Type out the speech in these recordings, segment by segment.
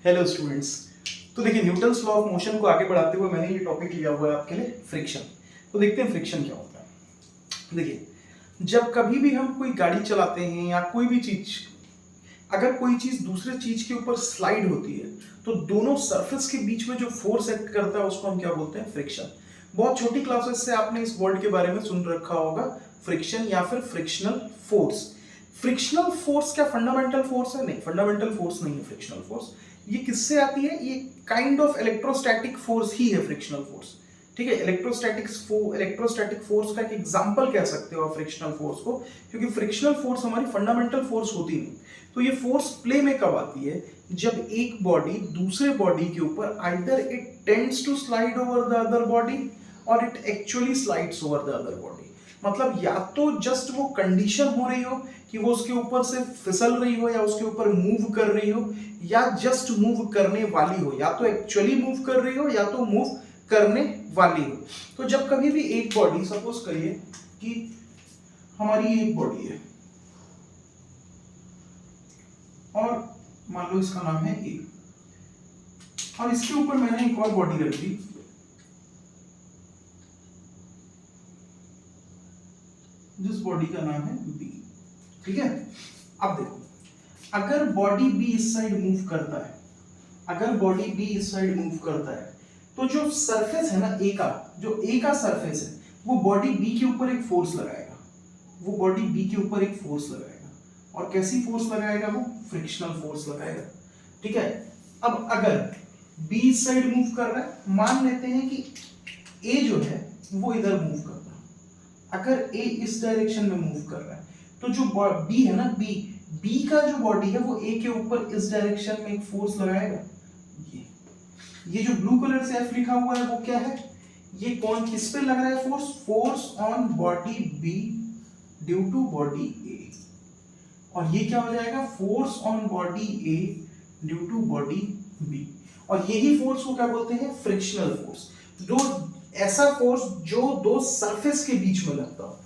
Hello students. तो देखिए Newton's law of motion को आगे बढ़ाते हुए मैंने ये टॉपिक लिया हुआ है आपके लिए फ्रिक्शन। तो देखते हैं फ्रिक्शन क्या होता है। देखिए जब कभी भी हम कोई गाड़ी चलाते हैं या कोई भी चीज, अगर कोई चीज दूसरे चीज के ऊपर स्लाइड होती है तो दोनों सरफेस के बीच में जो फोर्स एक्ट करता है उसको हम क्या बोलते हैं, फ्रिक्शन। बहुत छोटी क्लासेस से आपने इस वर्ड के बारे में सुन रखा होगा, फ्रिक्शन या फिर फ्रिक्शनल फोर्स। फ्रिक्शनल फोर्स क्या फंडामेंटल फोर्स है? नहीं, फंडामेंटल फोर्स नहीं है फ्रिक्शनल फोर्स। ये किससे आती है? ये काइंड ऑफ इलेक्ट्रोस्टैटिक फोर्स ही है फ्रिक्शनल फोर्स। ठीक है, इलेक्ट्रोस्टैटिक फोर्स का एक एग्जांपल कह सकते हो आप फ्रिक्शनल फोर्स को, क्योंकि फ्रिक्शनल फोर्स हमारी फंडामेंटल फोर्स होती नहीं। तो ये फोर्स प्ले में कब आती है? जब एक बॉडी दूसरे बॉडी के ऊपर either it tends to slide over the other body और it actually slides over the other body. मतलब या तो जस्ट वो कंडीशन हो रही हो कि वो उसके ऊपर से फिसल रही हो या उसके ऊपर मूव कर रही हो, या जस्ट मूव करने वाली हो, या तो एक्चुअली मूव कर रही हो या तो मूव करने वाली हो। तो जब कभी भी एक बॉडी, सपोज करिए कि हमारी एक बॉडी है और मान लो इसका नाम है ए, और इसके ऊपर मैंने एक और बॉडी रख दी जिस बॉडी का नाम है बी। ठीक है, अब देखो, अगर बॉडी बी इस साइड मूव करता है, अगर बॉडी बी इस साइड मूव करता है तो जो सरफेस है ना ए का, जो ए का सरफेस है वो बॉडी बी के ऊपर एक फोर्स लगाएगा, वो बॉडी बी के ऊपर एक फोर्स लगाएगा। और कैसी फोर्स लगाएगा? वो फ्रिक्शनल फोर्स लगाएगा। ठीक है, अब अगर बी इस साइड मूव कर रहा है, मान लेते हैं कि ए जो है वो इधर मूव कर रहा है, अगर ए इस डायरेक्शन में मूव कर रहा है तो जो बी है ना, बी का जो बॉडी है वो ए के ऊपर इस डायरेक्शन में एक फोर्स लगाएगा। ये जो ब्लू कलर से एफ लिखा हुआ है वो क्या है? ये कौन किस पे लग रहा है force? Force on body B due to body A. और ये क्या हो जाएगा? Force on body A due to body B. और यही फोर्स को क्या बोलते हैं? Frictional force. जो ऐसा फोर्स जो दो सरफेस के बीच में लगता हो,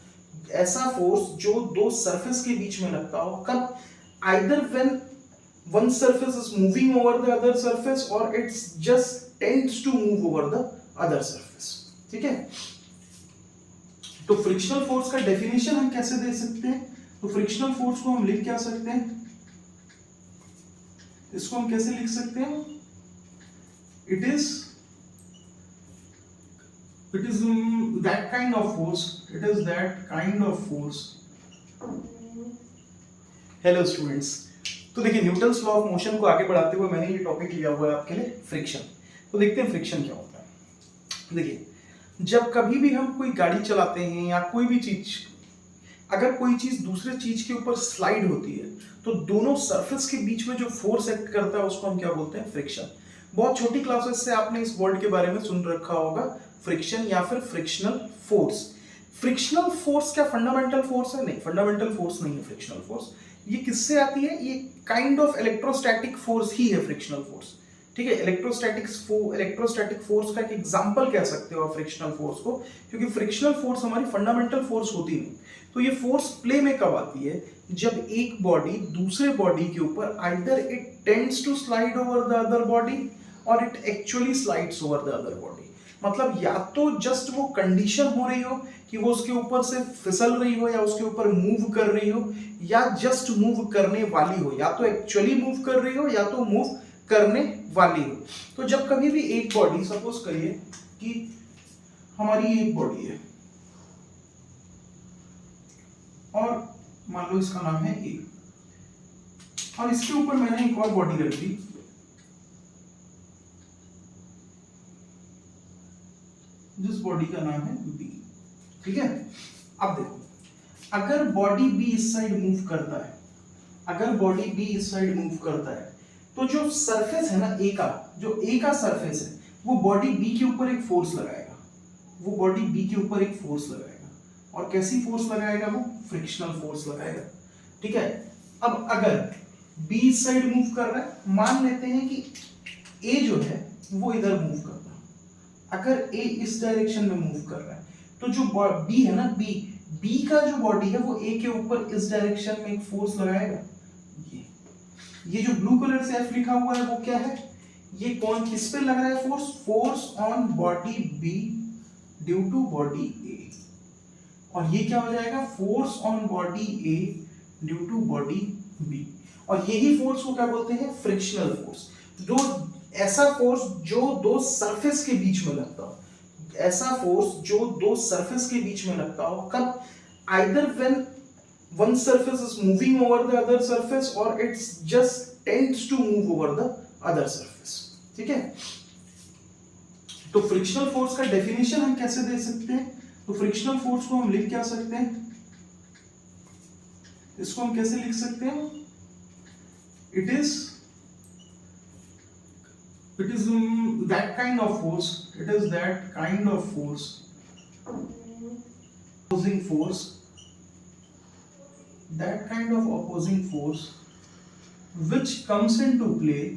ऐसा फोर्स जो दो सरफेस के बीच में लगता हो, कब? Either when one surface is moving over the other surface or it's just tends to move over the other surface। ठीक है, तो फ्रिक्शनल फोर्स का डेफिनेशन हम कैसे दे सकते हैं? तो फ्रिक्शनल फोर्स को हम लिख क्या सकते हैं? इसको हम कैसे लिख सकते हैं? It is that kind of force, it is that kind of force। Hello students, तो देखिए न्यूटन्स लॉ ऑफ मोशन को आगे बढ़ाते हुए मैंने ये टॉपिक लिया हुआ है आपके लिए फ्रिक्शन। तो देखते हैं फ्रिक्शन क्या होता है। देखिए जब कभी भी हम कोई गाड़ी चलाते हैं या कोई भी चीज, अगर कोई चीज दूसरे चीज के ऊपर स्लाइड होती है तो दोनों सरफेस के बीच में जो फोर्स एक्ट करता है उसको हम क्या बोलते हैं? फ्रिक्शन। बहुत छोटी क्लासेस से आपने इस वर्ड के बारे में सुन रखा होगा, फ्रिक्शन या फिर फ्रिक्शनल फोर्स। फ्रिक्शनल फोर्स क्या फंडामेंटल फोर्स है? नहीं, फंडामेंटल फोर्स नहीं है फ्रिक्शनल फोर्स। ये किससे आती है? ये काइंड ऑफ इलेक्ट्रोस्टैटिक फोर्स ही है फ्रिक्शनल फोर्स। ठीक है, इलेक्ट्रोस्टैटिक फोर्स का एक एग्जांपल कह सकते हो आप फ्रिक्शनल फोर्स को, क्योंकि फ्रिक्शनल फोर्स हमारी फंडामेंटल फोर्स होती नहीं। तो ये फोर्स प्ले में कब आती है? जब एक बॉडी दूसरे बॉडी के ऊपर either it tends to slide over the other body और it actually slides over the other body. मतलब या तो जस्ट वो कंडीशन हो रही हो कि वो उसके ऊपर से फिसल रही हो या उसके ऊपर मूव कर रही हो, या जस्ट मूव करने वाली हो, या तो एक्चुअली मूव कर रही हो या तो मूव करने वाली हो। तो जब कभी भी एक बॉडी, सपोज करिए कि हमारी एक बॉडी है और मान लो इसका नाम है ए, और इसके ऊपर मैंने एक और बॉडी रख दी जिस बॉडी का नाम है बी। ठीक है, अब देखो, अगर बॉडी बी इस साइड मूव करता है, अगर बॉडी बी इस साइड मूव करता है तो जो सरफेस है ना ए का, जो ए का सरफेस है वो बॉडी बी के ऊपर एक फोर्स लगाएगा, वो बॉडी बी के ऊपर एक फोर्स लगाएगा। और कैसी फोर्स लगाएगा? वो फ्रिक्शनल फोर्स लगाएगा। ठीक है, अब अगर बी इस साइड मूव कर रहा है, मान लेते हैं कि ए जो है वो इधर मूव कर रहा है, अगर ए इस डायरेक्शन में मूव कर रहा है तो जो बी है ना, बी का जो बॉडी है वो ए के ऊपर इस डायरेक्शन में एक फोर्स लगाएगा। ये जो ब्लू कलर से F लिखा हुआ है वो क्या है, ये कौन किस पे लग रहा है force, force on body B due to body A, और ये क्या हो जाएगा, force on body A due to body B, और यही फोर्स को क्या बोलते हैं, फ्रिक्शनल फोर्स। जो ऐसा फोर्स जो दो सरफेस के बीच में लगता हो, ऐसा फोर्स जो दो सरफेस के बीच में लगता हो, कब, either when one surface is moving over the other surface or it's just tends to move over the other surface, ठीक है। तो फ्रिक्शनल फोर्स का डेफिनेशन हम कैसे दे सकते हैं, तो फ्रिक्शनल फोर्स को हम लिख क्या सकते हैं, इसको हम कैसे लिख सकते हैं, it is that kind of force, it is that kind of force, opposing force, that kind of opposing force which comes into play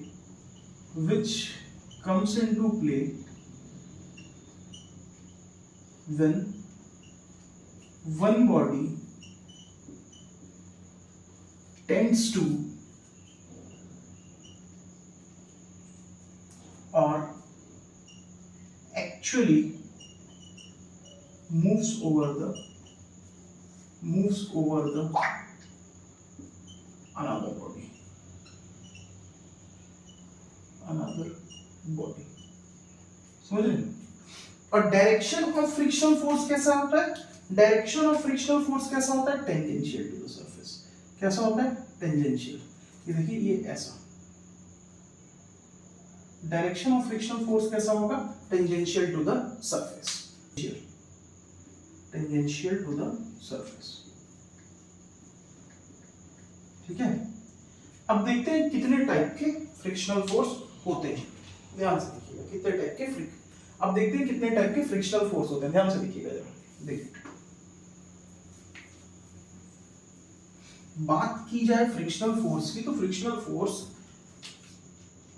when one body tends to or actually moves over the another body, समझ रहे हैं। और direction of frictional force कैसा होता है, direction of frictional force कैसा होता है, टेंजेंशियल टू द सरफेस, कैसा होता है, टेंजेंशियल, ये देखिए ये ऐसा, डायरेक्शन ऑफ फ्रिक्शनल फोर्स कैसा होगा, tangential to the surface, tangential to the surface, ठीक है। अब देखते हैं कितने टाइप के फ्रिक्शनल फोर्स होते हैं, ध्यान से देखिएगा कितने टाइप के अब देखते हैं कितने टाइप के फ्रिक्शनल फोर्स होते हैं, ध्यान से देखिएगा जरा, देखिए बात की जाए फ्रिक्शनल फोर्स की, तो फ्रिक्शनल फोर्स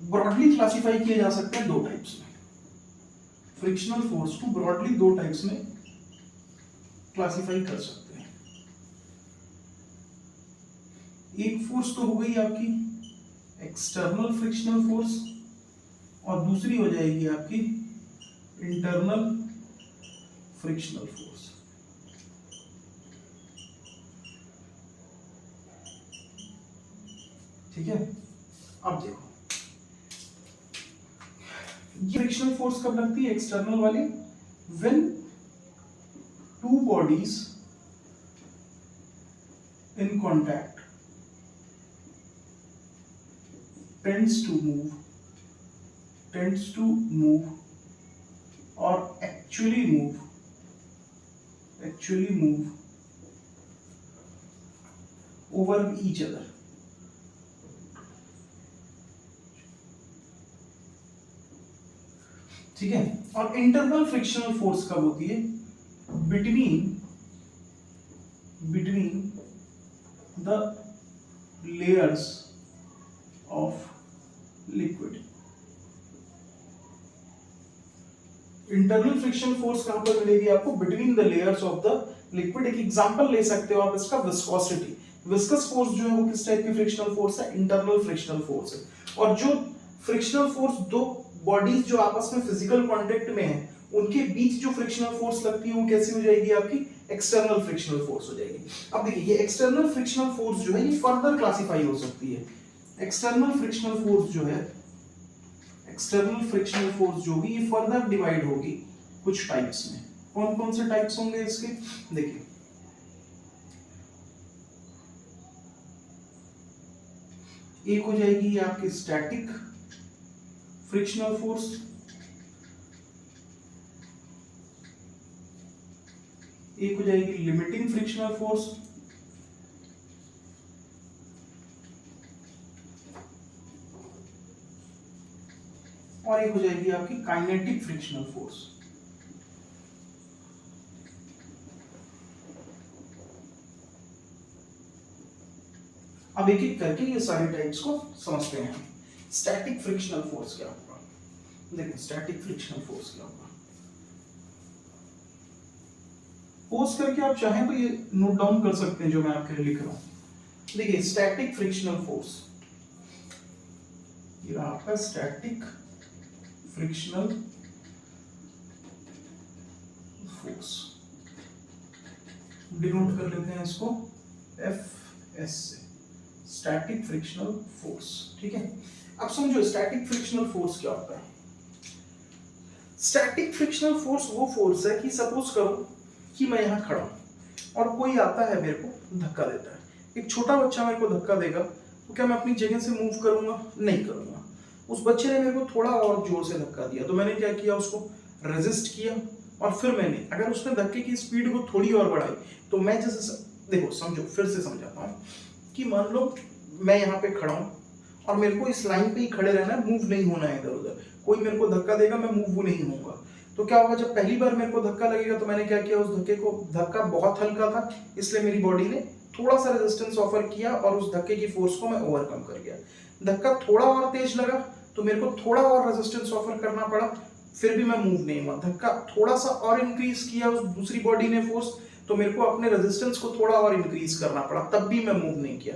ब्रॉडली क्लासिफाई किए जा सकते हैं दो टाइप्स में, फ्रिक्शनल फोर्स को ब्रॉडली दो टाइप्स में क्लासिफाई कर सकते हैं। एक फोर्स तो हो गई आपकी एक्सटर्नल फ्रिक्शनल फोर्स, और दूसरी हो जाएगी आपकी इंटरनल फ्रिक्शनल फोर्स। ठीक है, अब देखो ये फ्रिक्शनल फोर्स कब लगती है, एक्सटर्नल वाली, when two bodies in contact tends to move or actually move over each other, ठीक है। और इंटरनल फ्रिक्शनल फोर्स कब होती है, between the layers of liquid। Internal friction force कहां पर मिलेगी आपको, between the layers of the liquid. एक एग्जांपल ले सकते हो आप इसका, विस्कोसिटी, विस्कस फोर्स जो है वो किस टाइप की फ्रिक्शनल फोर्स है, इंटरनल फ्रिक्शनल फोर्स है। और जो फ्रिक्शनल फोर्स दो बॉडीज जो आपस में फिजिकल कांटेक्ट में है उनके बीच जो फ्रिक्शनल फोर्स लगती है वो कैसी हो जाएगी आपकी, एक्सटर्नल फ्रिक्शनल फोर्स हो जाएगी। अब देखिए ये एक्सटर्नल फ्रिक्शनल फोर्स जो है ये फर्दर क्लासिफाई हो सकती है। एक्सटर्नल फ्रिक्शनल फोर्स जो है, एक्सटर्नल फ्रिक्शनल फोर्स जो भी ये फर्दर डिवाइड होगी कुछ टाइप्स में। कौन कौन से टाइप्स होंगे इसके, देखिए एक हो जाएगी आपकी स्टैटिक फ्रिक्शनल फोर्स, एक हो जाएगी लिमिटिंग फ्रिक्शनल फोर्स, और एक हो जाएगी आपकी काइनेटिक फ्रिक्शनल फोर्स। अब एक एक करके ये सारे टाइप्स को समझते हैं। स्टैटिक फ्रिक्शनल फोर्स क्या होगा, देखिए स्टैटिक फ्रिक्शनल फोर्स क्या होगा, पोज करके आप चाहें तो ये नोट डाउन कर सकते हैं जो मैं आपके लिए लिख रहा हूं। देखिए स्टैटिक फ्रिक्शनल फोर्स, ये रहा आपका स्टैटिक फ्रिक्शनल फोर्स, डिनोट कर लेते हैं इसको एफ एस से, स्टैटिक फ्रिक्शनल फोर्स। ठीक है, अब समझो स्टैटिक फ्रिक्शनल फोर्स क्या होता है। स्टैटिक फ्रिक्शनल फोर्स वो फोर्स है कि सपोज करो कि मैं यहां खड़ा हूं और कोई आता है मेरे को धक्का देता है, एक छोटा बच्चा मेरे को धक्का देगा, तो क्या मैं अपनी जगह से मूव करूंगा? नहीं करूंगा। उस बच्चे ने मेरे को थोड़ा और जोर से धक्का दिया, तो मैंने क्या किया, उसको रेजिस्ट किया, और फिर मैंने अगर उसने धक्के की स्पीड को थोड़ी और बढ़ाई, तो मैं जैसे देखो समझो, फिर से समझाता हूँ कि मान लो मैं यहाँ पे खड़ा हूँ और मेरे को इस लाइन पे ही खड़े रहना है, मूव नहीं होना है इधर उधर, कोई मेरे को धक्का देगा मैं मूव नहीं होऊंगा। तो क्या होगा, जब पहली बार मेरे को धक्का लगेगा तो मैंने क्या किया, उस धक्के को, धक्का बहुत हल्का था इसलिए मेरी बॉडी ने थोड़ा सा रेजिस्टेंस ऑफर किया और उस धक्के की फोर्स को मैं ओवरकम कर गया। धक्का थोड़ा और तेज लगा तो मेरे को थोड़ा और रेजिस्टेंस ऑफर करना पड़ा, फिर भी मैं मूव नहीं हुआ। धक्का थोड़ा सा और इंक्रीज किया उस दूसरी बॉडी ने फोर्स, तो मेरे को अपने रेजिस्टेंस को थोड़ा और इंक्रीज करना पड़ा, तब भी मैं मूव नहीं किया।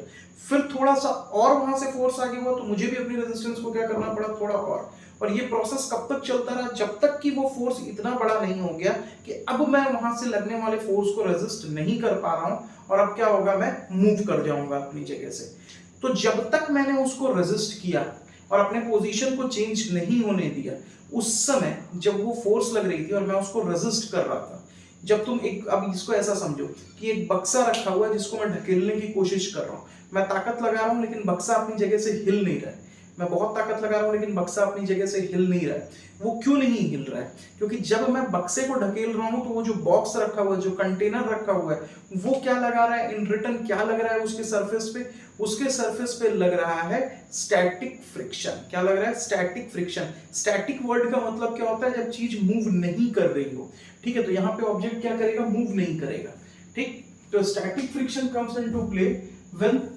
फिर थोड़ा सा और वहां से फोर्स आगे हुआ तो मुझे भी अपनी रेजिस्टेंस को क्या करना पड़ा, थोड़ा और ये प्रोसेस कब तक चलता रहा, जब तक कि वो फोर्स इतना बड़ा नहीं हो गया कि अब मैं वहां से लगने वाले फोर्स को रेजिस्ट नहीं कर पा रहा हूं और अब क्या होगा, मैं मूव कर जाऊंगा अपनी जगह से। तो जब तक मैंने उसको रेजिस्ट किया और अपने पोजीशन को चेंज नहीं होने दिया, उस समय जब वो फोर्स लग रही थी और मैं उसको रेजिस्ट कर रहा था, जब तुम एक, अब इसको ऐसा समझो कि एक बक्सा रखा हुआ है जिसको मैं ढकेलने की कोशिश कर रहा हूं, मैं ताकत लगा रहा हूं लेकिन बक्सा अपनी जगह से हिल नहीं रहा है, मैं बहुत ताकत लगा रहा हूं लेकिन बक्सा अपनी जगह से हिल नहीं रहा है। वो क्यों नहीं हिल रहा है? क्योंकि जब मैं बक्से को ढकेल रहा हूं तो वो जो बॉक्स रखा हुआ है, जो कंटेनर रखा हुआ है, वो क्या लगा रहा है, इन रिटर्न क्या लग रहा है उसके सरफेस पे, उसके सरफेस पे लग रहा है स्टैटिक फ्रिक्शन। क्या लग रहा है? Static friction. स्टैटिक वर्ड का मतलब क्या होता है, जब चीज मूव नहीं कर रही हो। ठीक है, तो यहाँ पे ऑब्जेक्ट क्या करेगा, मूव नहीं करेगा। ठीक, तो static friction comes into play when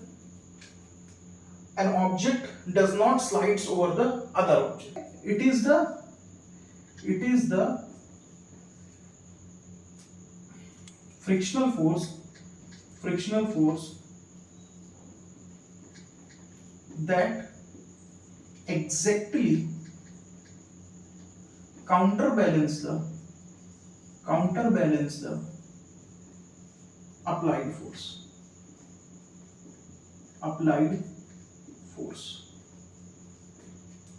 an object does not slides over the other object. It is the frictional force that exactly counterbalance the applied force.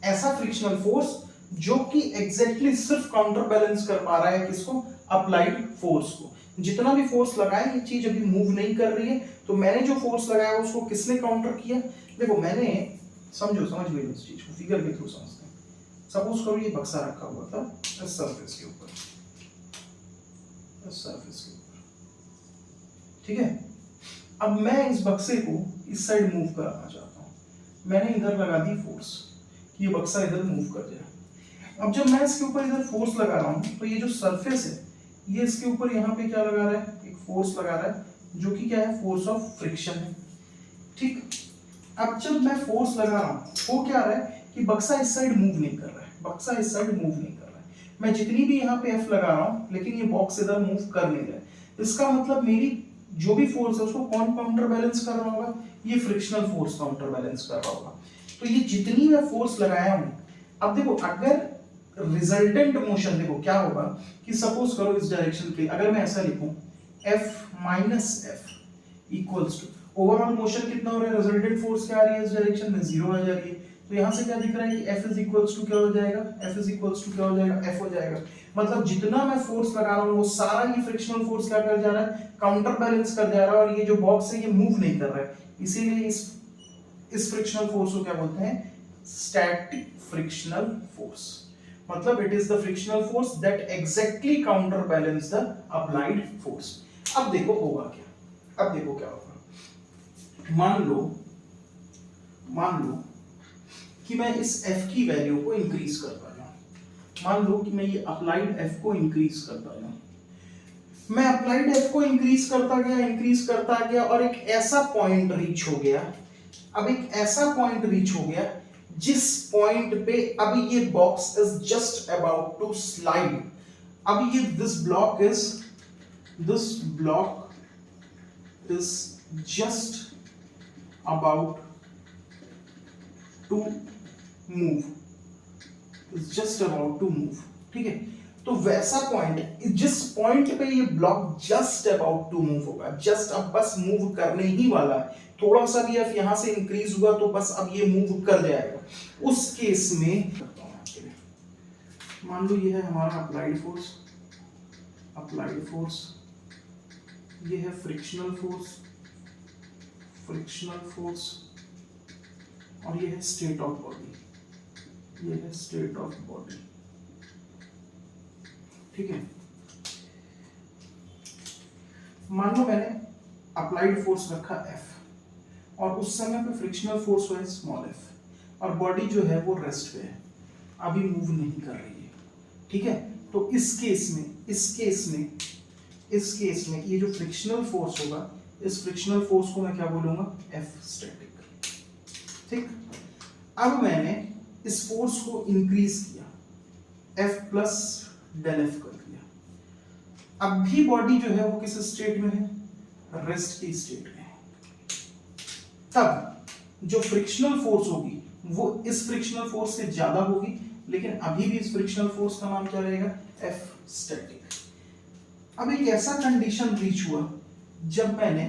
ऐसा फ्रिक्शनल फोर्स जो कि एग्जैक्टली सिर्फ काउंटर बैलेंस कर पा रहा है किसको, applied force को। जितना भी फोर्स लगाए ये चीज अभी मूव नहीं कर रही है, तो मैंने जो फोर्स लगाया उसको किसने काउंटर किया। देखो मैंने, समझ लो इस चीज को, फिगर के थ्रू समझते हैं। सपोज करो ये बक्सा रखा हुआ था इस सरफेस के ऊपर, ठीक है। अब मैं इस बक्से को इस साइड मूव कराना चाहता हूं, मैंने इधर लगा दी फोर्स कि ये बक्सा इधर मूव कर जाए। अब जब मैं इसके ऊपर इधर फोर्स लगा रहा हूं तो ये जो सरफेस है ये इसके ऊपर यहाँ पे क्या लगा रहा है, एक फोर्स लगा रहा है जो कि क्या है, फोर्स ऑफ फ्रिक्शन है। ठीक, अब जब मैं फोर्स लगा रहा हूं वो क्या रहा है कि बक्सा इस साइड मूव नहीं कर रहा है, बक्सा इस साइड मूव नहीं कर रहा है। मैं जितनी भी यहाँ पे एफ लगा रहा हूं लेकिन ये बॉक्स इधर मूव कर नहीं रहा है। इसका मतलब मेरी जो भी फोर्स है उसको कौन काउंटर बैलेंस कर रहा होगा, ये फ्रिक्शनल फोर्स काउंटर बैलेंस कर रहा होगा। तो ये जितनी मैं फोर्स लगाया हूं, अब देखो अगर रिजल्टेंट मोशन, देखो क्या होगा कि सपोज करो इस डायरेक्शन के, अगर मैं ऐसा लिखूं F minus F equals to overall motion कितना हो रहा है, रिजल्टेंट फोर्स क्या आ रही है इस डायरेक्शन में, 0 आ जा रही है। तो यहां से क्या दिख रहा है कि F इज इक्वल्स टू क्या हो जाएगा, F इज इक्वल्स टू क्या हो जाएगा, F हो जाएगा। मतलब जितना मैं फोर्स लगा रहा हूं वो सारा ही फ्रिक्शनल फोर्स क्या कर जा रहा है, काउंटर बैलेंस कर जा रहा है, और ये जो बॉक्स है ये मूव नहीं कर रहा है। इसीलिए इस फ्रिक्शनल फोर्स को क्या बोलते हैं, स्टैटिक फ्रिक्शनल फोर्स। मतलब it is the frictional force that exactly counter balance the applied force. अब देखो होगा क्या, अब देखो क्या होगा। मान लो कि मैं इस f की वैल्यू को इंक्रीज करता जाऊं, मान लो कि मैं ये अप्लाइड f को इंक्रीज करता जाऊं। मैं अप्लाइड f को इंक्रीज करता गया और एक ऐसा पॉइंट रीच हो गया, अब एक ऐसा पॉइंट रीच हो गया जिस पॉइंट पे अभी ये box is just about to slide. अब ये this block is just about to move, is just about to move, ठीक है। तो वैसा पॉइंट, जिस पॉइंट पे ये block just about to move होगा, जस्ट अब बस मूव करने ही वाला है, थोड़ा सा भी एफ यहां से इंक्रीज हुआ तो बस अब ये मूव कर जाएगा, उस केस में करता हूं आपके लिए। मान लो ये है हमारा अप्लाइड फोर्स, अप्लाइड फोर्स, ये है फ्रिक्शनल फोर्स, फ्रिक्शनल फोर्स, और ये है स्टेट ऑफ बॉडी, ये है स्टेट ऑफ बॉडी, ठीक है। मान लो मैंने अप्लाइड फोर्स रखा F और उस समय पे फ्रिक्शनल फोर्स है स्मॉल f और बॉडी जो है वो रेस्ट पे है, अभी मूव नहीं कर रही है, ठीक है। तो इस केस में ये जो फ्रिक्शनल फोर्स होगा, इस फ्रिक्शनल फोर्स को मैं क्या बोलूंगा, F स्टैटिक, ठीक। अब मैंने इस फोर्स को इंक्रीज किया, F प्लस डेल F कर दिया, अब भी बॉडी जो है वो किस स्टेट में है, रेस्ट की स्टेट में है। तब जो फ्रिक्शनल फोर्स होगी वो इस फ्रिक्शनल फोर्स से ज्यादा होगी, लेकिन अभी भी इस फ्रिक्शनल फोर्स का नाम क्या रहेगा, F स्टैटिक। अब एक ऐसा कंडीशन रीच हुआ जब मैंने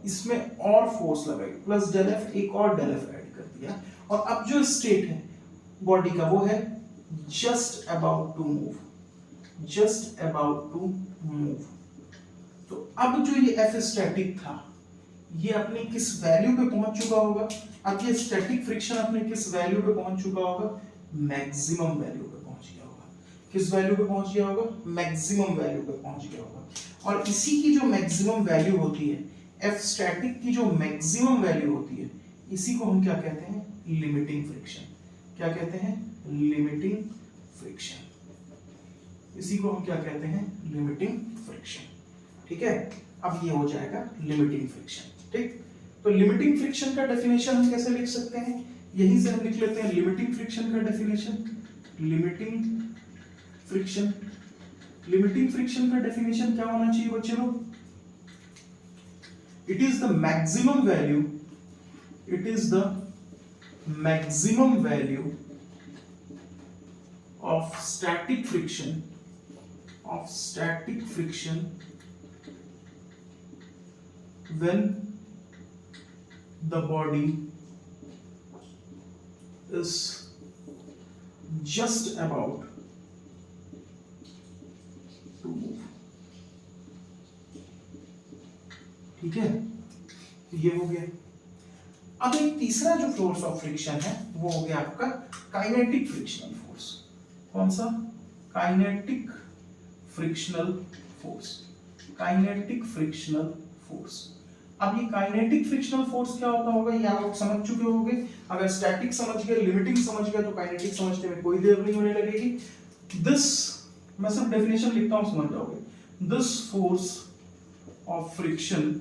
इसमें और फोर्स लगाई, प्लस डेल F, एक और डेल F ऐड कर दिया, और अब जो स्टेट है बॉडी का वो है just about to move, just about to move. तो अब जो ये F स्टैटिक था ये अपनी किस वैल्यू पे पहुंच चुका होगा, अब ये स्टैटिक फ्रिक्शन अपने किस वैल्यू पे पहुंच चुका होगा, मैक्सिमम वैल्यू पे पहुंच गया होगा। किस वैल्यू पे पहुंच गया होगा, मैक्सिमम वैल्यू पे पहुंच गया होगा। और इसी की जो मैक्सिमम वैल्यू होती है, F स्टैटिक की जो मैक्सिमम वैल्यू होती है, इसी को हम क्या कहते हैं, लिमिटिंग फ्रिक्शन। क्या कहते हैं, लिमिटिंग फ्रिक्शन। इसी को हम क्या कहते हैं, लिमिटिंग फ्रिक्शन, ठीक है। अब ये हो जाएगा लिमिटिंग फ्रिक्शन, ठीक। तो लिमिटिंग फ्रिक्शन का डेफिनेशन हम कैसे लिख सकते हैं, यहीं से हम लिख लेते हैं लिमिटिंग फ्रिक्शन का definition. Limiting friction, limiting friction का डेफिनेशन क्या होना चाहिए बच्चे लोग, it is the maximum value, it is the maximum value of static friction, of static friction when the body is just about to move, ठीक है। ये हो गया। अब एक तीसरा जो फोर्स ऑफ फ्रिक्शन है वो हो गया आपका काइनेटिक फ्रिक्शनल फोर्स। कौन सा, kinetic frictional force, kinetic frictional force. अब ये काइनेटिक फ्रिक्शनल फोर्स क्या होता होगा, ये आप समझ चुके होंगे। अगर स्टैटिक समझ गए, लिमिटिंग समझ गए, तो काइनेटिक समझने में कोई देर नहीं होने लगेगी। दिस, मैं सिर्फ डेफिनेशन लिखता हूं, समझ जाओगे। This force of friction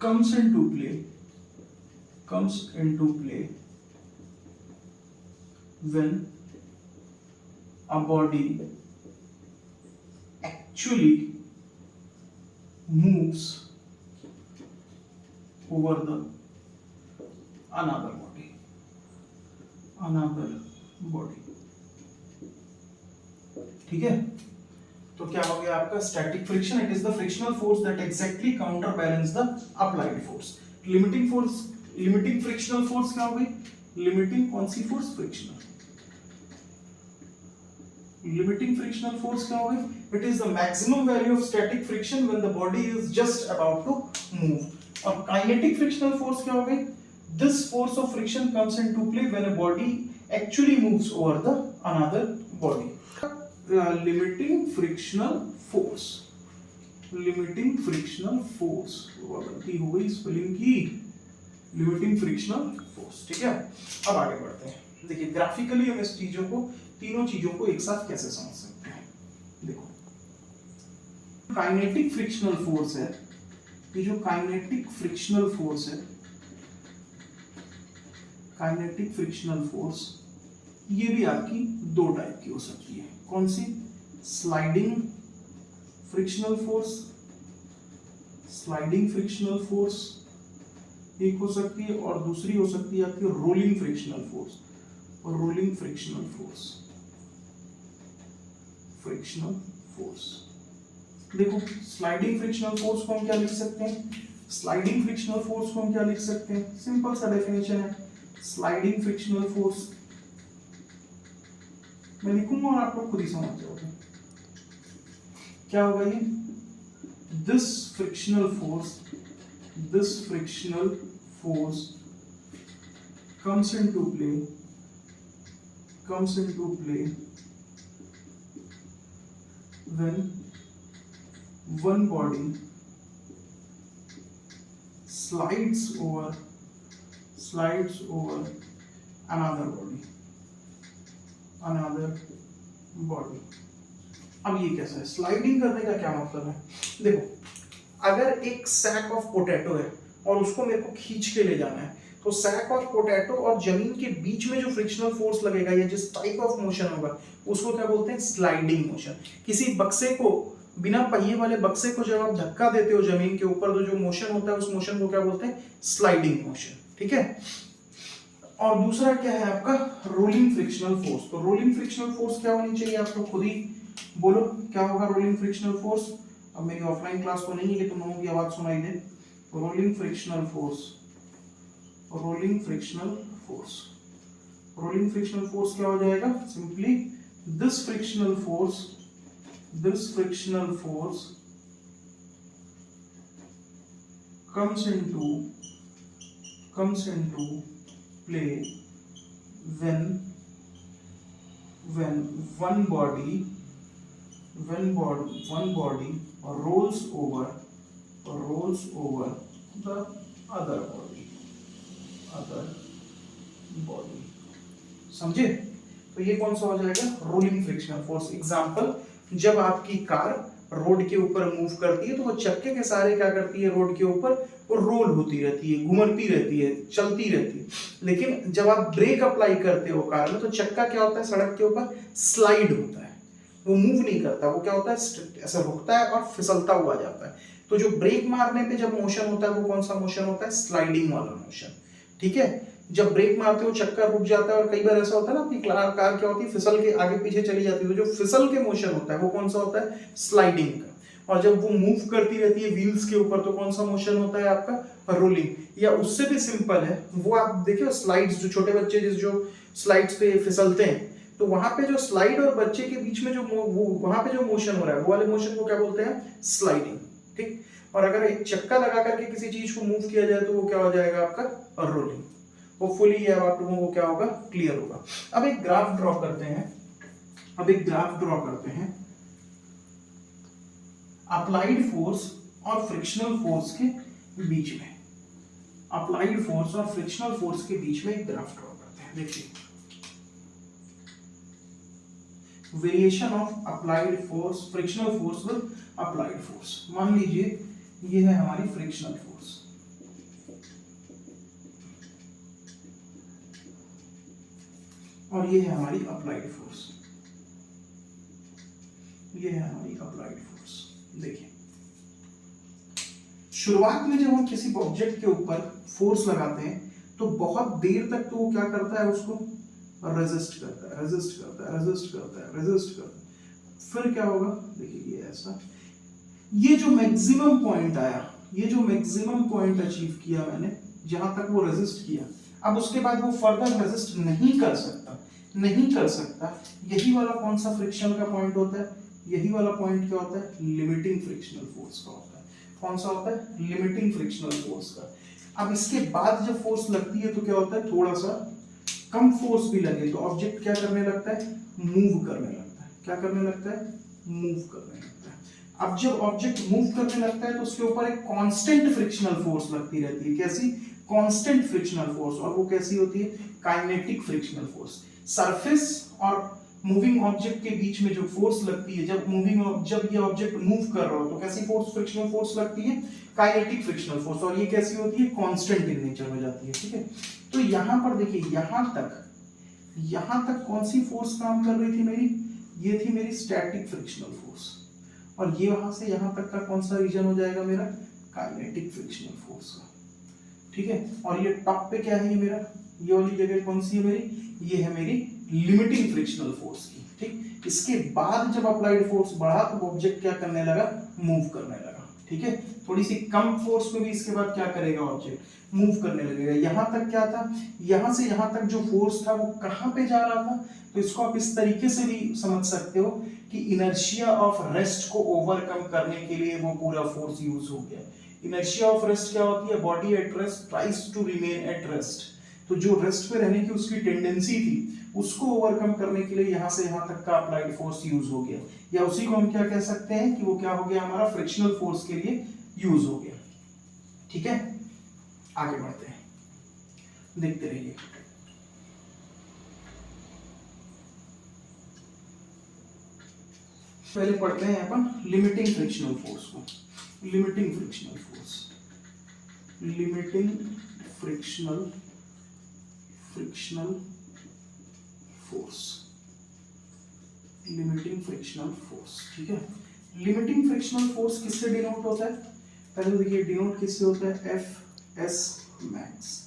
comes into play when a body actually moves over the another body, ठीक है। तो क्या हो गया आपका static friction, it is the frictional force that exactly counter balance the applied force. Limiting force, limiting frictional force क्या हो गई, लिमिटिंग कौन सी force, frictional. Limiting frictional force क्या हो गई, it is the maximum value of static friction when the body is just about to move. और kinetic frictional force क्या हो गई, this force of friction comes into play when a body actually moves over the another body. Limiting frictional force, limiting frictional force, गलती हो गई spelling की, limiting frictional force, ठीक है। अब आगे बढ़ते हैं। देखिए ग्राफिकली हम इस चीजों को, तीनों चीजों को एक साथ कैसे समझ सकते हैं। देखो काइनेटिक फ्रिक्शनल फोर्स है, ये जो काइनेटिक फ्रिक्शनल फोर्स है, काइनेटिक फ्रिक्शनल फोर्स, ये भी आपकी दो टाइप की हो सकती है। कौन सी, sliding frictional force, sliding frictional force, एक हो सकती है, और दूसरी हो सकती है आपकी रोलिंग फ्रिक्शनल फोर्स। और rolling frictional force, frictional force देखो, स्लाइडिंग फ्रिक्शनल फोर्स को हम क्या लिख सकते हैं, स्लाइडिंग फ्रिक्शनल फोर्स को हम क्या लिख सकते हैं, सिंपल सा डेफिनेशन है, स्लाइडिंग फ्रिक्शनल फोर्स मैं लिखूंगा और आप लोग खुद ही समझ जाओगे क्या होगा ये, this frictional force comes into play when one body slides over another body। अब ये कैसा है, स्लाइडिंग करने का क्या मतलब है, देखो अगर एक सैक ऑफ पोटैटो है और उसको मेरे को खींच के ले जाना है, तो सैक ऑफ पोटैटो और जमीन के बीच में जो फ्रिक्शनल फोर्स लगेगा या जिस टाइप ऑफ मोशन होगा उसको क्या बोलते हैं, स्लाइडिंग मोशन। किसी बक्से को, बिना पहिए वाले बक्से को जब आप धक्का देते हो जमीन के ऊपर, तो जो मोशन होता है उस मोशन को क्या बोलते हैं, स्लाइडिंग मोशन। ठीक है, और दूसरा क्या है आपका, रोलिंग फ्रिक्शनल फोर्स। तो रोलिंग फ्रिक्शनल फोर्स क्या होनी चाहिए, आप लोग खुद ही बोलो क्या होगा रोलिंग फ्रिक्शनल फोर्स। अब मेरी ऑफलाइन क्लास तो नहीं है लेकिन लोगों की आवाज सुनाई दे। Rolling frictional force, rolling frictional force, rolling frictional force क्या हो जाएगा, simply this frictional force comes into play when one body rolls over the other body। समझे, तो ये कौन सा हो जाएगा, रोलिंग फ्रिक्शनल फोर्स। एग्जांपल, जब आपकी कार रोड के ऊपर मूव करती है तो वो चक्के के सहारे क्या करती है, रोड के ऊपर वो रोल होती रहती है, घुमती रहती है, चलती रहती है। लेकिन जब आप ब्रेक अप्लाई करते हो कार में, तो चक्का क्या होता है, सड़क के ऊपर स्लाइड होता है, वो मूव नहीं करता, वो क्या होता है, ऐसा रुकता है और फिसलता हुआ जाता है। तो जो ब्रेक मारने पे जब मोशन होता है वो कौन सा मोशन होता है, स्लाइडिंग वाला मोशन। ठीक है, जब ब्रेक मारते हो चक्का रुक जाता है, और कई बार ऐसा होता है ना आपकी कार क्या होती है, फिसल के आगे पीछे चली जाती है, तो जो फिसल के मोशन होता है वो कौन सा होता है, स्लाइडिंग का। और जब वो मूव करती रहती है व्हील्स के ऊपर, तो कौन सा मोशन होता है आपका, रोलिंग। या उससे भी सिंपल है वो, आप देखिए स्लाइड्स, जो छोटे बच्चे जो स्लाइड्स पे फिसलते हैं, तो वहां पे जो स्लाइड और बच्चे के बीच में जो वहां पे जो मोशन हो रहा है, वो वाले मोशन को क्या बोलते हैं, स्लाइडिंग। ठीक, और अगर एक चक्का लगा करके किसी चीज को मूव किया जाए तो वो क्या हो जाएगा आपका, रोलिंग। होपफुली ये आप लोगों को क्या होगा, क्लियर होगा। अब एक ग्राफ ड्रॉ करते हैं, अप्लाइड फोर्स और फ्रिक्शनल फोर्स के बीच में, अप्लाइड फोर्स और फ्रिक्शनल फोर्स के बीच में एक ग्राफ ड्रॉ करते हैं। देखिए, variation of applied force, frictional force with applied force. मान लीजिए ये है हमारी फ्रिक्शनल फोर्स, और ये है हमारी अप्लाइड फोर्स, ये है हमारी अप्लाइड फोर्स। देखिए, शुरुआत में जब हम किसी ऑब्जेक्ट के ऊपर फोर्स लगाते हैं तो बहुत देर तक तो वो क्या करता है, उसको रेजिस्ट करता है। फिर क्या होगा, देखिए ये ऐसा, ये जो मैक्सिमम पॉइंट आया, ये जो मैक्सिमम पॉइंट अचीव किया मैंने, जहां तक वो रेजिस्ट किया, अब उसके बाद वो फर्दर रेजिस्ट नहीं कर सकता। यही वाला कौन सा फ्रिक्शन का पॉइंट होता है, यही वाला पॉइंट क्या होता है, लिमिटिंग फ्रिक्शनल फोर्स का होता है। कौन सा होता है, लिमिटिंग फ्रिक्शनल फोर्स का। अब इसके बाद जब फोर्स लगती है तो क्या होता है, थोड़ा सा कम फोर्स भी लगे तो ऑब्जेक्ट क्या करने लगता है, मूव करने लगता है। क्या करने लगता है, मूव करने लगता है। अब जब ऑब्जेक्ट मूव करने लगता है तो उसके ऊपर एक कांस्टेंट फ्रिक्शनल फोर्स लगती रहती है। कैसी, कांस्टेंट फ्रिक्शनल फोर्स। और वो कैसी होती है, काइनेटिक फ्रिक्शनल फोर्स। सरफेस और मूविंग ऑब्जेक्ट के बीच में जो फोर्स लगती है, जब ये ऑब्जेक्ट मूव कर रहा हो तो कैसी फोर्स, फ्रिक्शनल फोर्स लगती है, काइनेटिक फ्रिक्शनल फोर्स। और ये कैसी होती है, कांस्टेंट इन नेचर हो जाती है। ठीक है, तो यहां पर देखिए, यहां तक कौन सी फोर्स काम कर रही थी मेरी, ये थी मेरी स्टैटिक फ्रिक्शनल फोर्स। और ये वहां से यहां तक का कौन सा रीजन हो जाएगा मेरा, काइनेटिक फ्रिक्शनल फोर्स का। ठीक है। और ये टॉप पे क्या है, ये मेरा ये वाली जगह कौन सी है मेरी, ये है मेरी लिमिटिंग फ्रिक्शनल फोर्स की, ठीक। इसके बाद जब अप्लाइड फोर्स बढ़ा तो ऑब्जेक्ट क्या करने लगा, मूव करने लगा, ठीक है। थोड़ी सी कम फोर्स पे भी इसके बाद क्या करेगा, ऑब्जेक्ट मूव करने लगेगा। यहां तक क्या था, यहां से यहां तक जो फोर्स था वो कहां पे जा रहा था, तो इसको आप इस तरीके से भी समझ सकते हो कि इनर्शिया ऑफ रेस्ट को ओवरकम करने के लिए वो पूरा फोर्स यूज हो गया। इनर्शिया ऑफ रेस्ट क्या होती है, body at rest tries to remain at rest, तो जो रेस्ट पे रहने की उसकी टेंडेंसी थी उसको ओवरकम करने के लिए यहां से यहां तक का अप्लाइड फोर्स यूज हो गया, या उसी को हम क्या कह सकते हैं कि वो क्या हो गया, हमारा फ्रिक्शनल फोर्स के लिए यूज हो गया, ठीक है। आगे बढ़ते हैं, देखते रहिए। पहले पढ़ते हैं अपन लिमिटिंग फ्रिक्शनल फोर्स को। Limiting frictional force, limiting frictional force, limiting frictional force, ठीक है। लिमिटिंग फ्रिक्शनल फोर्स किससे डिनोट होता है, पहले देखिए डिनोट किससे होता है, F S max,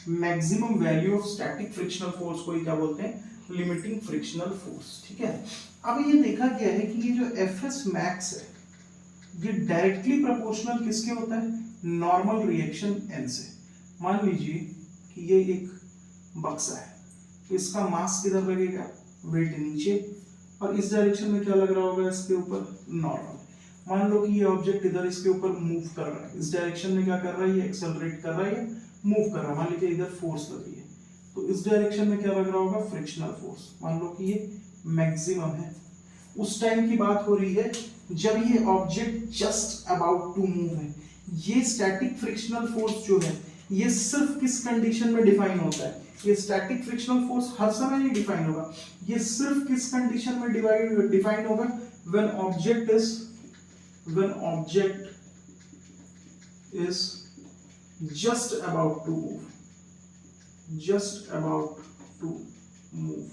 maximum value of static frictional force को ही क्या बोलते हैं, लिमिटिंग फ्रिक्शनल फोर्स, ठीक है। अब ये देखा गया है कि ये जो एफ एस मैक्स है ये डायरेक्टली प्रोपोर्शनल किसके होता है, नॉर्मल रिएक्शन एन से। मान लीजिए कि ये एक बक्सा है, तो इसका मास किधर लगेगा, वेट नीचे, और इस डायरेक्शन में क्या लग रहा होगा इसके ऊपर, नॉर्मल। मान लो कि ये ऑब्जेक्ट इधर इसके ऊपर मूव कर रहा है, इस डायरेक्शन में क्या कर रहा है, ये एक्सेलरेट कर रहा है, मूव कर रहा है। मान लीजिए इधर फोर्स लगी है, तो इस डायरेक्शन में क्या लग रहा होगा, फ्रिक्शनल फोर्स। मान लो कि ये मैक्सिमम है। उस टाइम की बात हो रही है जब ये object just about to move है। ये स्टैटिक फ्रिक्शनल फोर्स जो है ये सिर्फ किस कंडीशन में डिफाइन होता है, ये स्टैटिक फ्रिक्शनल फोर्स हर समय नहीं डिफाइन होगा, ये सिर्फ किस कंडीशन में डिफाइन होगा, when object is just about to move,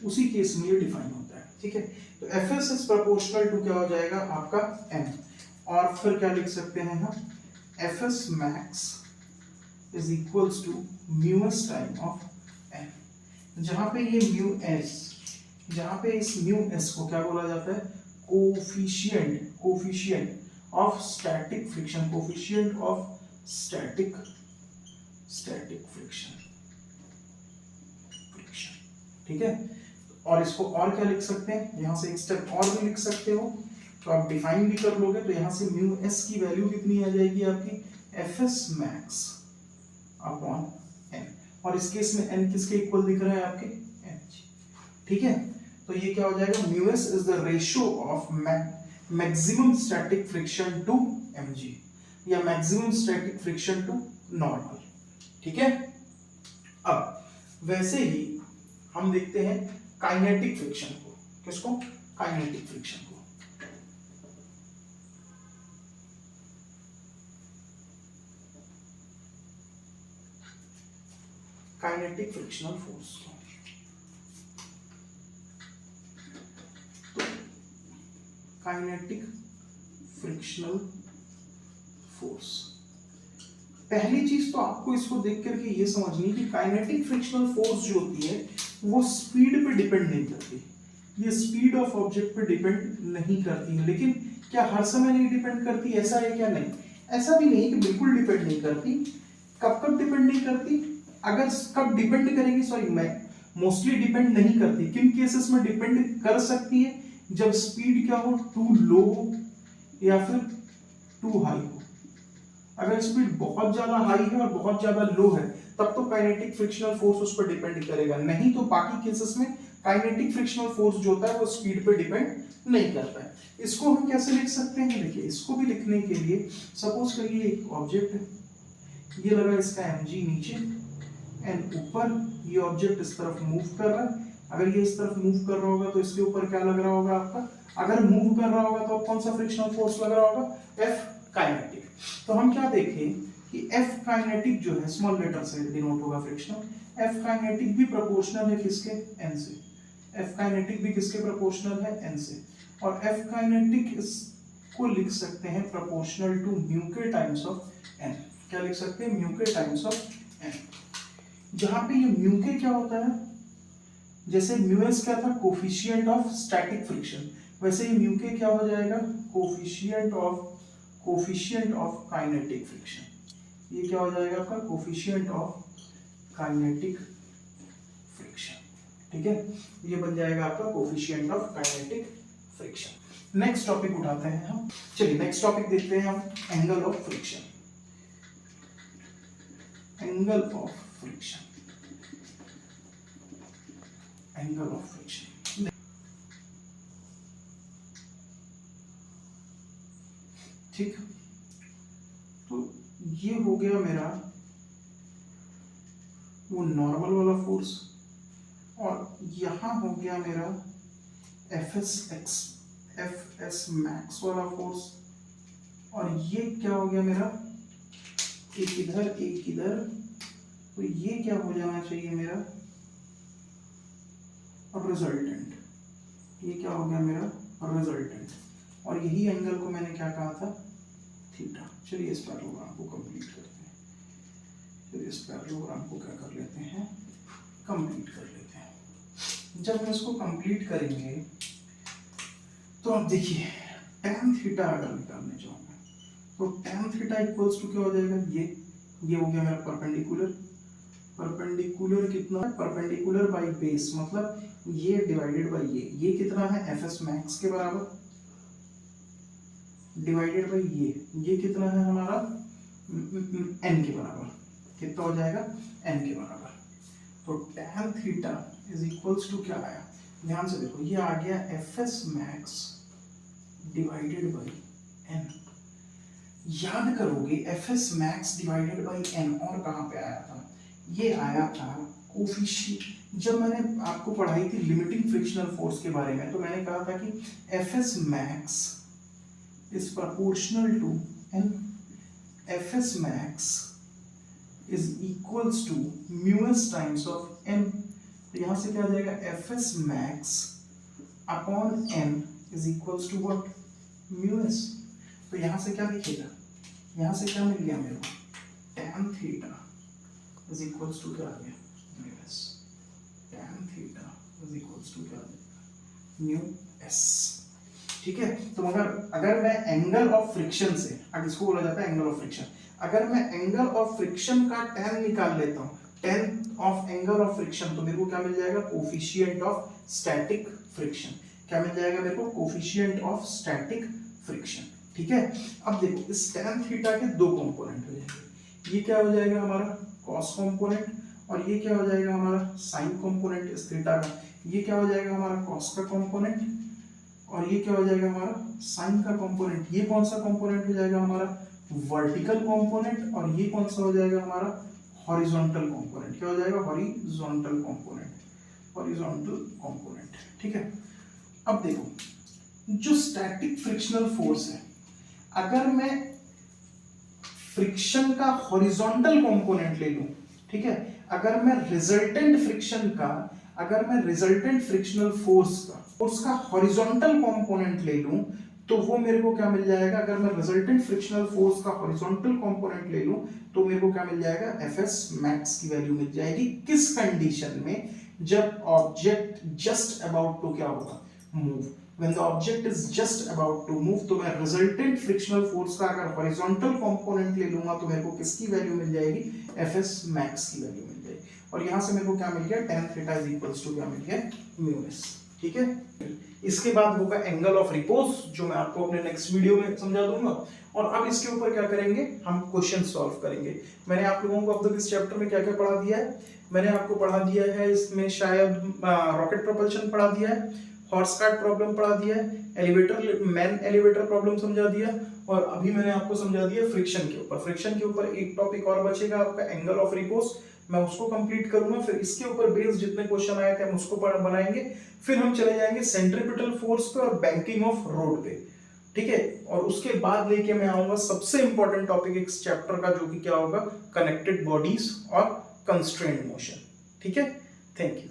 उसी केस में ये डिफाइन होता है, ठीक है। तो F S is proportional to क्या हो जाएगा आपका एम, और फिर क्या लिख सकते हैं हम, F S max is equals to mu S time of M, जहां पे ये म्यू एस, जहां पे इस म्यू एस को क्या बोला जाता है, coefficient of static friction, coefficient of static friction, ठीक है। और इसको और क्या लिख सकते हैं, यहां से एक स्टेप और भी लिख सकते हो, तो आप डिफाइन भी कर लोगे, तो यहां से म्यू एस की वैल्यू कितनी आ जाएगी आपकी, F S max upon N, और इस केस में एन किसके इक्वल दिख रहा है आपके, एन, ठीक है। तो ये क्या हो जाएगा, mu S is the ratio of maximum static friction to MG, या maximum static friction to normal, ठीक है। अब वैसे ही हम देखते हैं काइनेटिक फ्रिक्शन को, किसको, काइनेटिक फ्रिक्शन को। काइनेटिक फ्रिक्शनल फोर्स को, तो काइनेटिक फ्रिक्शनल फोर्स, पहली चीज तो आपको इसको देख करके ये समझनी कि काइनेटिक फ्रिक्शनल फोर्स जो होती है वो स्पीड पे डिपेंड नहीं करती, ये स्पीड ऑफ ऑब्जेक्ट पे डिपेंड नहीं करती है। लेकिन क्या हर समय नहीं डिपेंड करती, ऐसा है क्या, नहीं, ऐसा भी नहीं कि बिल्कुल डिपेंड नहीं करती। कब कब डिपेंड नहीं करती, अगर कब डिपेंड करेगी, सॉरी मैं मोस्टली डिपेंड नहीं करती, किन केसेस में डिपेंड कर सकती है, जब स्पीड क्या हो, टू लो या फिर टू हाई हो। अगर स्पीड बहुत ज्यादा हाई है और बहुत ज्यादा लो है तब तो काइनेटिक फ्रिक्शनल फोर्स उस पर डिपेंड करेगा, नहीं तो बाकी केसेस में काइनेटिक फ्रिक्शनल फोर्स जो होता है वो स्पीड पे डिपेंड नहीं करता है। इसको हम कैसे लिख सकते हैं, देखिए इसको भी लिखने के लिए सपोज करिए एक ऑब्जेक्ट है, ये लगा इसका mg नीचे एंड ऊपर, ये ऑब्जेक्ट इस तरफ मूव कर रहा है। अगर ये इस तरफ मूव कर रहा होगा तो इसके ऊपर क्या लग रहा होगा आपका, अगर मूव कर रहा होगा तो कौन सा फ्रिक्शनल फोर्स लग रहा होगा, F काइनेटिक। तो हम क्या देखें कि F काइनेटिक जो है स्मॉल लेटर से डिनोट होगा फ्रिक्शनल, F काइनेटिक भी प्रोपोर्शनल है किसके, n से, F काइनेटिक भी किसके प्रोपोर्शनल है, n से, और F काइनेटिक को लिख सकते हैं प्रोपोर्शनल टू म्यू के टाइम्स ऑफ n, क्या लिख सकते हैं, म्यू के टाइम्स ऑफ एन। जहां पे ये म्यू के क्या होता है, जैसे म्यू एस क्या था, कोफिशिएंट ऑफ स्टैटिक फ्रिक्शन, वैसे ही म्यू के क्या हो जाएगा, कोफिशिएंट ऑफ काइनेटिक फ्रिक्शन। ये क्या हो जाएगा आपका, कोफिशिएंट ऑफ काइनेटिक फ्रिक्शन। ठीक है, ये बन जाएगा आपका coefficient of kinetic friction. Next topic उठाते हैं हम, चलिए नेक्स्ट टॉपिक देखते हैं हम, angle of friction. Angle of friction, angle of friction. ठीक, तो ये हो गया मेरा वो नॉर्मल वाला फोर्स, और यहां हो गया मेरा एफ एस मैक्स वाला फोर्स, और ये क्या हो गया मेरा, एक इधर, तो ये क्या हो जाना चाहिए मेरा रिजल्टेंट। ये क्या हो गया मेरा रिजल्टेंट, और यही एंगल को मैंने क्या कहा था, थीटा। चलिए इस पैरेललोग्राम को कंप्लीट करते हैं, फिर इस पैरेललोग्राम को क्या कर लेते हैं, कंप्लीट कर लेते हैं। जब हम इसको कंप्लीट करेंगे तो आप देखिए tan थीटा अगर निकालने जाऊंगा तो tan थीटा इक्वल्स टू क्या हो जाएगा, ये हो गया मेरा परपेंडिकुलर कितना है, परपेंडिकुलर बाई बेस, मतलब ये डिवाइडेड बाई ये कितना है, एफ एस मैक्स के बराबर, डिवाइडेड बाई ये कितना है हमारा, n के बराबर, कितना हो जाएगा, n के बराबर। तो tan theta is equals to क्या आया, ध्यान से देखो, ये आ गया F S max divided by n। याद करोगे F S max divided by n, और कहाँ पे आया था, ये आया था कोफिशिएंट। जब मैंने आपको पढ़ाई थी लिमिटिंग फ्रिक्शनल फोर्स के बारे में, तो मैंने कहा था कि F S max is proportional to n, F S max is equals to mu S times of n। तो यहां से क्या आ जाएगा, F S max upon n is equals to what, mu S. तो यहां से क्या लिखेगा, यहां से क्या मिल गया मेरे को, tan theta is equals to क्या आ गया, mu S. tan theta is equals to क्या आ जाएगा, म्यू एस। ठीक है, तो अगर मैं एंगल ऑफ फ्रिक्शन से, अब इसको बोला जाता है एंगल ऑफ फ्रिक्शन, अगर मैं एंगल ऑफ फ्रिक्शन का tan निकाल लेता हूं, tan of angle of friction, तो मेरे को क्या मिल जाएगा, कोफिशिएंट ऑफ स्टैटिक फ्रिक्शन। क्या मिल जाएगा मेरे को, कोफिशिएंट ऑफ स्टैटिक फ्रिक्शन। ठीक है, अब देखो इस tan थीटा के दो कंपोनेंट हो जाएंगे, ये क्या हो जाएगा हमारा cos कंपोनेंट, और ये क्या हो जाएगा हमारा sin कंपोनेंट इस थीटा का। ये क्या हो जाएगा हमारा cos का कंपोनेंट, और ये क्या हो जाएगा हमारा sin का कंपोनेंट। ये कौन सा कंपोनेंट हो जाएगा हमारा वर्टिकल कंपोनेंट, और ये कौन सा हो जाएगा हमारा हॉरिजॉन्टल कंपोनेंट। क्या हो जाएगा, हॉरिजॉन्टल कंपोनेंट, हॉरिजॉन्टल कंपोनेंट। ठीक है, अब देखो जो स्टैटिक फ्रिक्शनल फोर्स है, अगर मैं फ्रिक्शन का हॉरिजॉन्टल कंपोनेंट ले लूं, ठीक है, अगर मैं रिजल्टेंट फ्रिक्शन का, अगर मैं रिजल्टेंट फ्रिक्शनल फोर्स का हॉरिजॉन्टल कंपोनेंट ले लूं, तो वो मेरे को क्या मिल जाएगा, अगर मैं रिजल्टेंट फ्रिक्शनल फोर्स का हॉरिजॉन्टल कंपोनेंट ले लूं, तो मेरे को क्या मिल जाएगा, एफ एस मैक्स की वैल्यू मिल जाएगी। किस कंडीशन में, जब ऑब्जेक्ट जस्ट अबाउट टू क्या होगा, move. When the object is just about to move, तो मैं रिजल्टेंट फ्रिक्शनल फोर्स का अगर हॉरिजॉन्टल कंपोनेंट ले लूंगा, तो मेरे को किसकी वैल्यू मिल जाएगी, एफ एस मैक्स की वैल्यू मिल जाएगी। और यहां से मेरे को क्या मिल गया, tan theta is equals to क्या मिल गया, म्यू एस। ठीक है, इसके बाद होगा एंगल ऑफ रिपोज, जो मैं आपको अपने नेक्स्ट वीडियो में समझा दूंगा। और अब इसके ऊपर क्या करेंगे, हम क्वेश्चन सॉल्व करेंगे। मैंने आप लोगों को अब तक इस चैप्टर में क्या क्या पढ़ा दिया है, मैंने आपको पढ़ा दिया है इसमें शायद रॉकेट प्रोपल्शन पढ़ा दिया है, हॉर्स कार्ट प्रॉब्लम पढ़ा दिया है, एलिवेटर मैन एलिवेटर प्रॉब्लम समझा दिया, और अभी मैंने आपको समझा दिया फ्रिक्शन के ऊपर। फ्रिक्शन के ऊपर एक टॉपिक और बचेगा आपका, एंगल ऑफ रिपोज, मैं उसको कंप्लीट करूंगा। फिर इसके ऊपर बेस्ड जितने क्वेश्चन आए थे हम उसको बनाएंगे। फिर हम चले जाएंगे सेंट्रीपिटल फोर्स पे और बैंकिंग ऑफ रोड पे। ठीक है, और उसके बाद लेके मैं आऊंगा सबसे इंपॉर्टेंट टॉपिक इस चैप्टर का, जो कि क्या होगा, कनेक्टेड बॉडीज और कंस्ट्रेंट मोशन। ठीक है, थैंक यू।